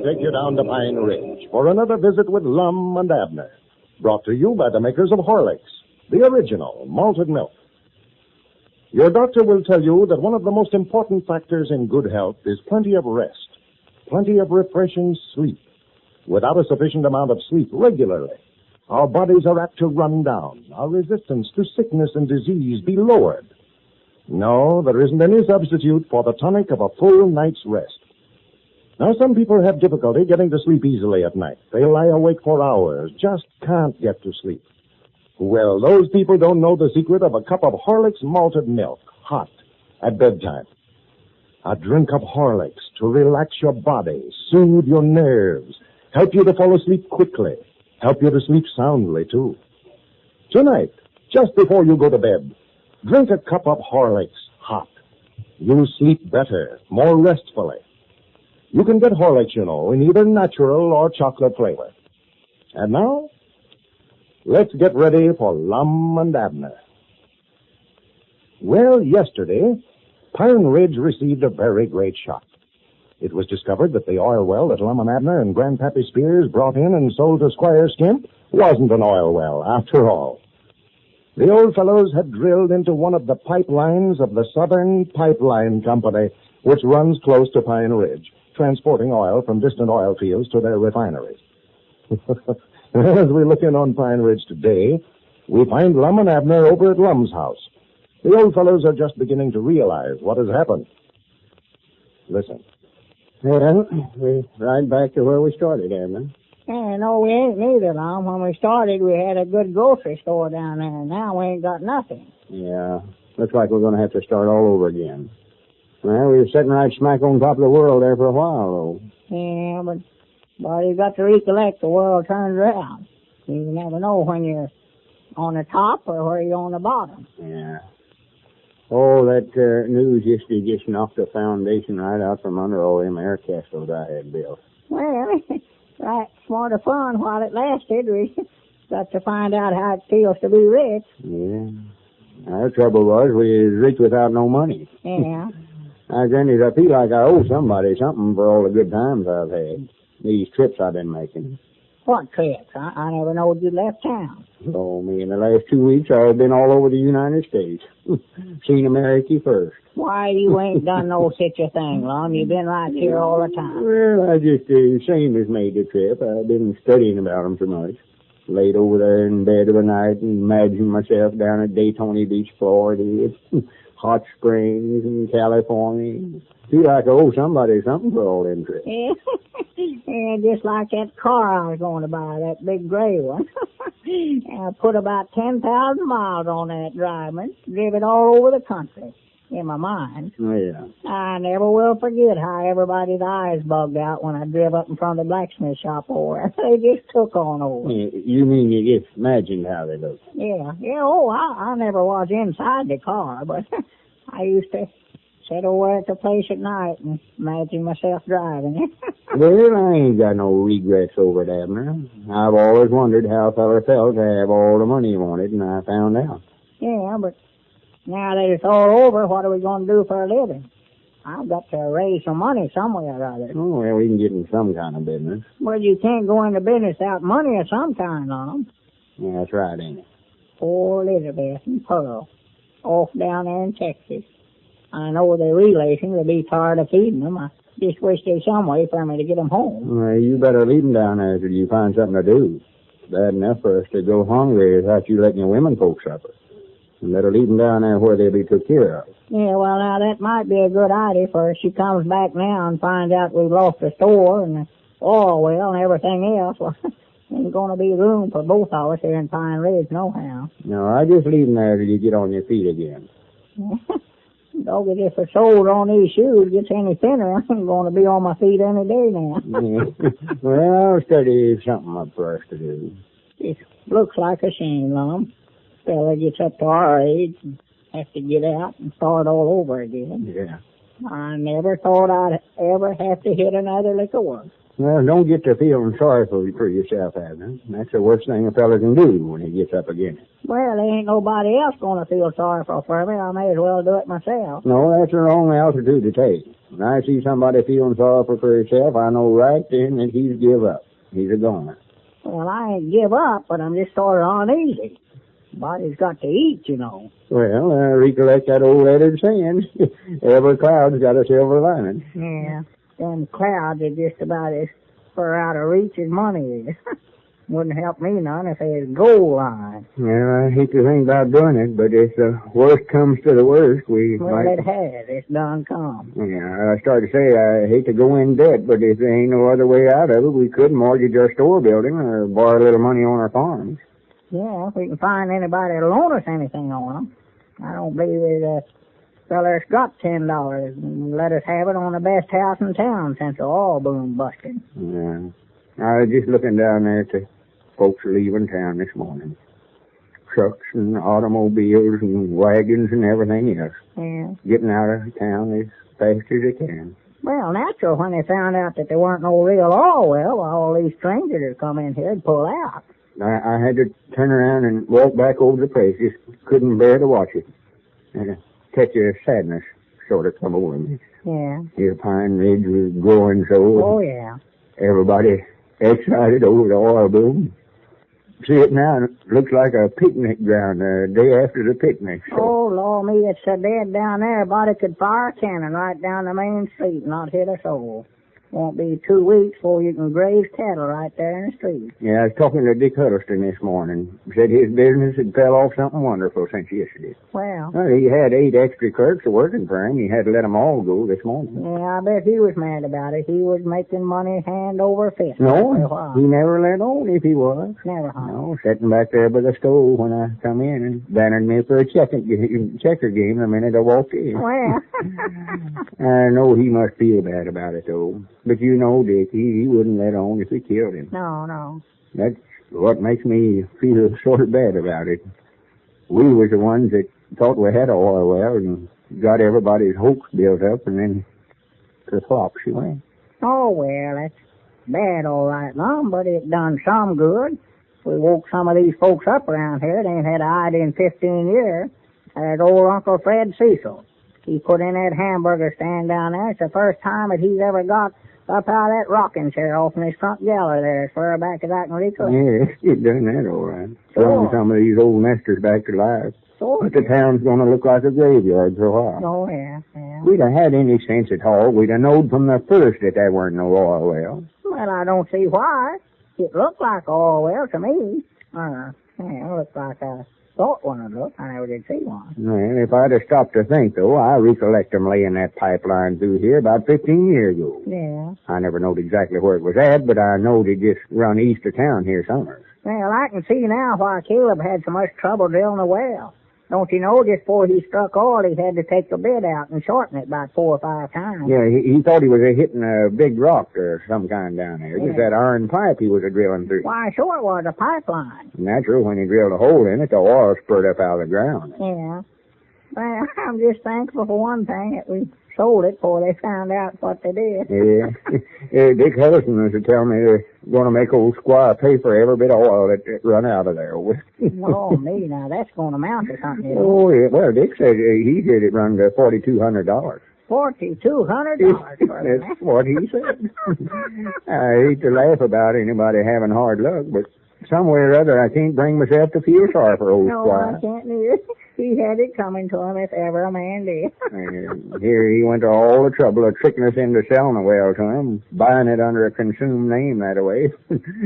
take you down to Pine Ridge for another visit with Lum and Abner. Brought to you by the makers of Horlicks, the original malted milk. Your doctor will tell you that one of the most important factors in good health is plenty of rest, plenty of refreshing sleep. Without a sufficient amount of sleep regularly, our bodies are apt to run down, our resistance to sickness and disease be lowered. No, there isn't any substitute for the tonic of a full night's rest. Now, some people have difficulty getting to sleep easily at night. They lie awake for hours, just can't get to sleep. Well, those people don't know the secret of a cup of Horlicks malted milk, hot, at bedtime. A drink of Horlicks to relax your body, soothe your nerves, help you to fall asleep quickly, help you to sleep soundly, too. Tonight, just before you go to bed, drink a cup of Horlicks, hot. You'll sleep better, more restfully. You can get Horlicks, you know, in either natural or chocolate flavor. And now, let's get ready for Lum and Abner. Well, yesterday, Pine Ridge received a very great shock. It was discovered that the oil well that Lum and Abner and Grandpappy Spears brought in and sold to Squire Skimp wasn't an oil well, after all. The old fellows had drilled into one of the pipelines of the Southern Pipeline Company, which runs close to Pine Ridge, transporting oil from distant oil fields to their refineries. As we look in on Pine Ridge today, we find Lum and Abner over at Lum's house. The old fellows are just beginning to realize what has happened. Listen. Well, we're right back to where we started, Abner. Yeah, no, we ain't neither, Lum. When we started, we had a good grocery store down there. Now we ain't got nothing. Yeah, looks like we're going to have to start all over again. Well, we were sitting right smack on top of the world there for a while, though. Yeah, but you got to recollect the world turns around. You never know when you're on the top or where you're on the bottom. Yeah. Oh, that news yesterday just knocked the foundation right out from under all them air castles I had built. Well, right, smart of fun while it lasted. We got to find out how it feels to be rich. Yeah. Our trouble was we was rich without no money. Yeah. I feel like I owe somebody something for all the good times I've had. These trips I've been making. What trips? I never knowed you left town. Oh, me, in the last 2 weeks I've been all over the United States. Seen America first. Why, you ain't done no such a thing, Lum. You've been right here all the time. Well, I just, same as made the trip. I've been studying about them so much. Laid over there in bed of a night and imagined myself down at Daytona Beach, Florida, Hot Springs in California. Feel like I owe somebody something for all them trips. Yeah. Yeah, just like that car I was going to buy, that big gray one. I put about 10,000 miles on that driving, drive it all over the country in my mind. Oh, yeah. I never will forget how everybody's eyes bugged out when I drove up in front of the blacksmith shop over. They just took on over. You mean you just imagined how they looked? Yeah. Oh, I never was inside the car, but I used to sit over at the place at night and imagine myself driving it. Well, I ain't got no regrets over it, Abner. I've always wondered how a feller felt to have all the money he wanted, and I found out. Yeah, but now that it's all over, what are we going to do for a living? I've got to raise some money somewhere or other. Oh, well, we can get in some kind of business. Well, you can't go into business without money of some kind, Lum. Yeah, that's right, ain't it? Poor Elizabeth and Pearl, off down there in Texas. I know they're relations. They'll be tired of feeding them. I just wish there's some way for me to get them home. Well, you better leave them down there till you find something to do. Bad enough for us to go hungry without you letting your women folks suffer. You better leave them down there where they'll be took care of. Yeah, well, now, that might be a good idea, for if she comes back now and finds out we've lost the store and the oil well and everything else, well, ain't going to be room for both of us here in Pine Ridge, nohow. No, I just leave them there till you get on your feet again. Doggy, if it's sold on these shoes gets any thinner, I'm going to be on my feet any day now. Well, I'll study something up for us to do. It looks like a shame, Lum. Fella gets up to our age and has to get out and start all over again. Yeah. I never thought I'd ever have to hit another lick of work. Well, don't get to feeling sorry for yourself, Abner. That's the worst thing a fella can do when he gets up against it. Well, there ain't nobody else going to feel sorry for me. I may as well do it myself. No, that's the wrong altitude to take. When I see somebody feeling sorry for himself, I know right then that he's give up. He's a goner. Well, I ain't give up, but I'm just sort of uneasy. Body's got to eat, you know. Well, recollect that old letter saying, every cloud's got a silver lining. Yeah, them clouds are just about as far out of reach as money is. Wouldn't help me none if they had a gold line. Well, I hate to think about doing it, but if the worst comes to the worst, we well, might... it has. It's done come. Yeah, I started to say I hate to go in debt, but if there ain't no other way out of it, we could mortgage our store building or borrow a little money on our farms. Yeah, if we can find anybody to loan us anything on them. I don't believe there's a feller's got $10 and let us have it on the best house in town since the oil boom busted. Yeah. I was just looking down there to folks leaving town this morning. Trucks and automobiles and wagons and everything else. Yeah. Getting out of town as fast as they can. Well, natural when they found out that there weren't no real oil well, all these strangers that come in here would pull out. I had to turn around and walk back over the place. Just couldn't bear to watch it. And a touch of sadness sort of come over me. Yeah. The pine ridge was growing so. Oh, yeah. Everybody excited over the oil boom. See it now, it looks like a picnic ground the day after the picnic. So. Oh, Lord, me, it's so dead down there. Everybody could fire a cannon right down the main street and not hit a soul. Won't be 2 weeks before you can graze cattle right there in the street. Yeah, I was talking to Dick Huddleston this morning. Said his business had fell off something wonderful since yesterday. Well, he had 8 extra clerks working for him. He had to let them all go this morning. Yeah, I bet he was mad about it. He was making money hand over fist. No, he never let on if he was. Never, huh? No, sitting back there by the stove when I come in and bannered me for a checker game the minute I walked in. Well. I know he must feel bad about it, though. But you know, Dick, he wouldn't let on if we killed him. No. That's what makes me feel sort of bad about it. We was the ones that thought we had a oil well and got everybody's hopes built up, and then to flop she went. Oh, well, that's bad all right, Lum, but it done some good. We woke some of these folks up around here. They ain't had an idea in 15 years. That old Uncle Fred Cecil. He put in that hamburger stand down there. It's the first time that he's ever got up out of that rocking chair off in his front gallery there as far back as I can recall. Yes, he's done that all right. Sure. Throwing some of these old nesters back to life. Sure. But the town's going to look like a graveyard for a while. Oh, yeah. If we'd have had any sense at all, we'd have known from the first that there weren't no oil wells. Well, I don't see why. It looked like oil well to me. It looked like I thought one would look. I never did see one. Well, if I'd have stopped to think, though, I recollect them laying that pipeline through here about 15 years ago. Yeah. I never knowed exactly where it was at, but I knowed it just run east of town here somewhere. Well, I can see now why Caleb had so much trouble drilling a well. Don't you know, just before he struck oil, he had to take the bit out and shorten it about 4 or 5 times. Yeah, he thought he was hitting a big rock or some kind down there. Just that iron pipe he was drilling through. Why, sure it was a pipeline. Natural, when he drilled a hole in it, the oil spurted up out of the ground. Yeah. Well, I'm just thankful for one thing that we sold it before they found out what they did. Yeah. Dick Huddleston was to tell me they're going to make old Squire pay for every bit of oil that run out of there. Oh, me, now that's going to amount to something. Oh, yeah. Well, Dick said he did it run to $4,200. $4,200? That's what he said. I hate to laugh about anybody having hard luck, but somewhere or other I can't bring myself to feel sorry for old Squire. No, I can't neither. He had it coming to him if ever a man did. And here he went to all the trouble of tricking us into selling the well to him, buying it under a consumed name that way.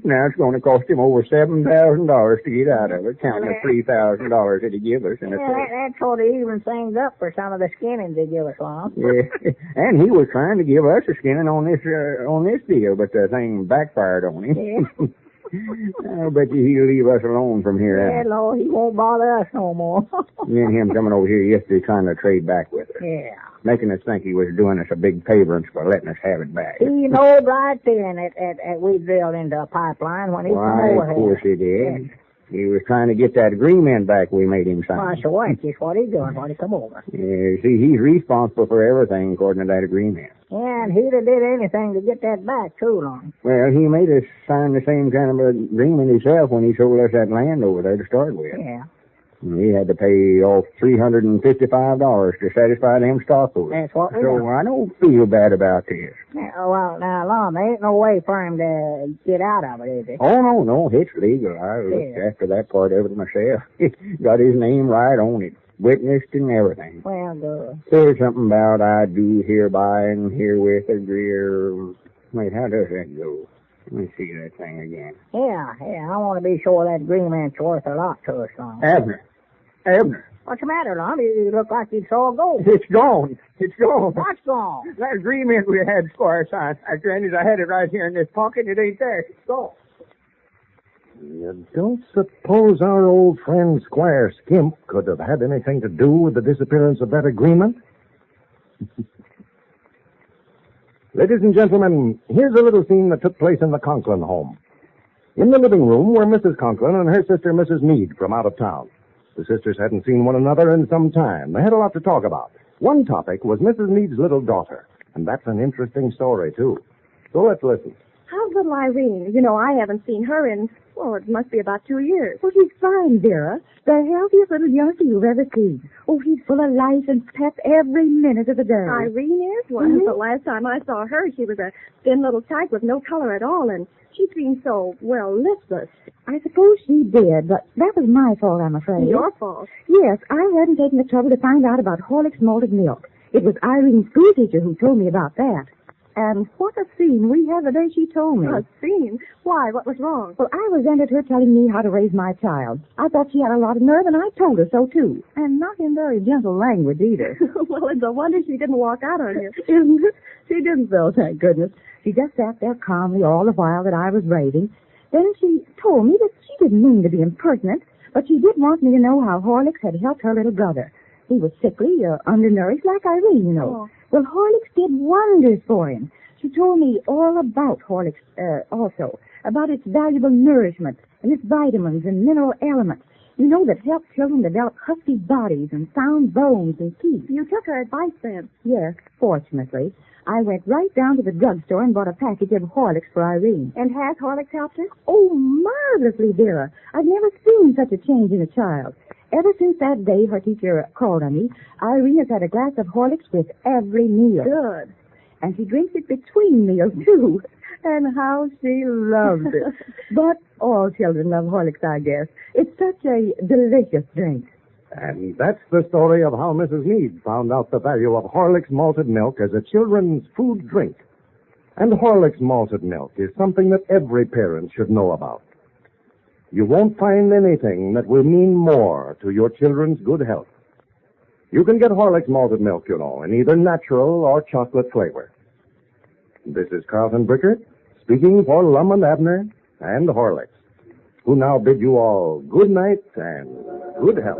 Now it's going to cost him over $7,000 to get out of it, counting the $3,000 that he gave us. That sort of evens things up for some of the skinnings they give us, Lum. Yeah, and he was trying to give us a skinning on this deal, but the thing backfired on him. Yeah. I bet you he'll leave us alone from here out. Yeah, Lord, he won't bother us no more. Me and him coming over here yesterday trying to trade back with us. Yeah. Making us think he was doing us a big favor for letting us have it back. He knowed right then that we drilled into a pipeline when he came over here. Of course he did. He was trying to get that agreement back we made him sign. Well, so what? Just what he's doing when he come over. Yeah, see, he's responsible for everything according to that agreement. Yeah, and he'd have did anything to get that back, too, long. Well, he made us sign the same kind of agreement himself when he sold us that land over there to start with. Yeah. He had to pay off $355 to satisfy them stockholders. That's what we So done. I don't feel bad about this. Yeah, well, now, Lum, there ain't no way for him to get out of it, is there? Oh, no, it's legal. I looked after that part of it myself. Got his name right on it. Witnessed and everything. Well, good. There's something about I do hereby and herewith agree. Wait, how does that go? Let me see that thing again. Yeah, I want to be sure that agreement's worth a lot to us, Lum. Abner. What's the matter, Lum? You look like you saw gold. It's gone. What's gone? That agreement we had, Squire signed. Granted, I had it right here in this pocket. It ain't there. It's gone. You don't suppose our old friend Squire Skimp could have had anything to do with the disappearance of that agreement? Ladies and gentlemen, here's a little scene that took place in the Conklin home. In the living room were Mrs. Conklin and her sister, Mrs. Meade, from out of town. The sisters hadn't seen one another in some time. They had a lot to talk about. One topic was Mrs. Meade's little daughter, and that's an interesting story, too. So let's listen. How's little Irene? You know, I haven't seen her in, well, it must be about 2 years. Well, she's fine, Vera. The healthiest little youngster you've ever seen. Oh, she's full of life and pep every minute of the day. Irene is? Well, the last time I saw her, she was a thin little tyke with no color at all, and she seemed so, well, listless. I suppose she did, but that was my fault, I'm afraid. Your fault? Yes, I hadn't taken the trouble to find out about Horlick's malted milk. It was Irene's school teacher who told me about that. And what a scene we had the day she told me. A scene? Why? What was wrong? Well, I resented her telling me how to raise my child. I thought she had a lot of nerve, and I told her so, too. And not in very gentle language, either. Well, it's a wonder she didn't walk out on you. Isn't it? She didn't, though, thank goodness. She just sat there calmly all the while that I was raving. Then she told me that she didn't mean to be impertinent, but she did want me to know how Horlicks had helped her little brother. He was sickly, undernourished, like Irene, you know. Oh. Well, Horlicks did wonders for him. She told me all about Horlicks, also, about its valuable nourishment and its vitamins and mineral elements, you know, that help children develop husky bodies and sound bones and teeth. You took her advice then? Yes, fortunately. I went right down to the drugstore and bought a package of Horlicks for Irene. And has Horlicks helped her? Oh, marvelously, Vera. I've never seen such a change in a child. Ever since that day her teacher called on me, Irene has had a glass of Horlicks with every meal. Good. And she drinks it between meals, too. And how she loves it. But all children love Horlicks, I guess. It's such a delicious drink. And that's the story of how Mrs. Meade found out the value of Horlicks malted milk as a children's food drink. And Horlicks malted milk is something that every parent should know about. You won't find anything that will mean more to your children's good health. You can get Horlicks malted milk, you know, in either natural or chocolate flavor. This is Carlton Brickert, speaking for Lum Abner and Horlicks, who now bid you all good night and good health.